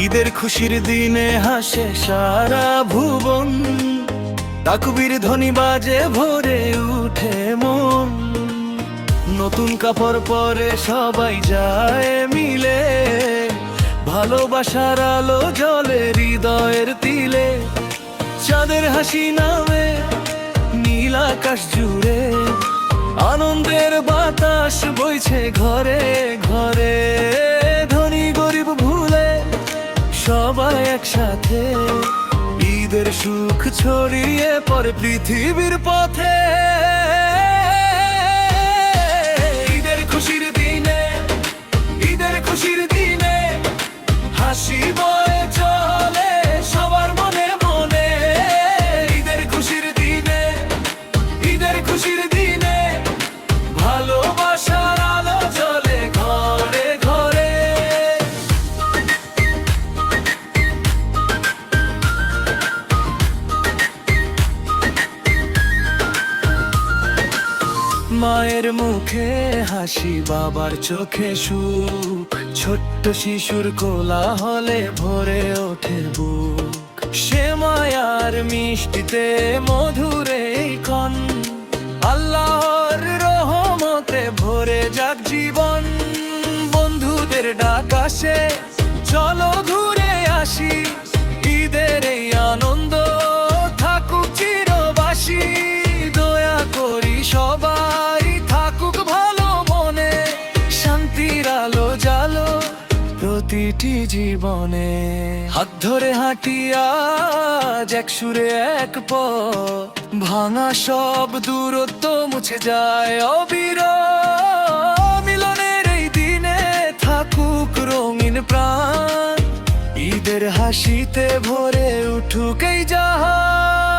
ঈদের খুশির দিনে হাসে সারা ভুবন, তাকবীর ধ্বনি বাজে ভরে উঠে মন। নতুন কাপড় পরে সবাই যায় মিলে, ভালোবাসার আলো জ্বলে হৃদয়ের তিলে। চাঁদের হাসি নামে নীল আকাশ জুড়ে, আনন্দের বাতাস বইছে ঘরে ঘরে। ধনী গরিব ভুলে সবাই একসাথে, ঈদের সুখ ছড়িয়ে পড়ে পৃথিবীর পথে। ঈদের খুশির দিনে, ঈদের খুশির দিনে হাসি বয়ে চলে সবার মনে মনে। ঈদের খুশির দিনে, ঈদের খুশির দিনে ভালোবাসার আলো জ্বলে ঘরে ঘরে। মায়ের মুখে হাসি, বাবার চোখে সুখ, ছোট্ট শিশুর কোলাহলে ভরে ওঠে বুক। সে মায়ার মিষ্টিতে মধুরে ক্ষণ, আল্লাহর রহমতে ভরে যাক জীবন। বন্ধুদের ডাক আসে, চলো ঘুরে আসি, ঈদের এই আনন্দ থাকুক চিরবাসী। দয়া করি সবাই থাকুক ভালো মনে, শান্তির আলো জালো প্রতিটি জীবনে। হাত ধরে হাঁটি আজ এক সুরে এক পথ, ভাঙা সব দূরত্ব মুছে যায় অবিরত। মিলনের এই দিনে থাকুক রঙিন প্রাণ, ঈদের হাসিতে ভরে উঠুক এই জাহান।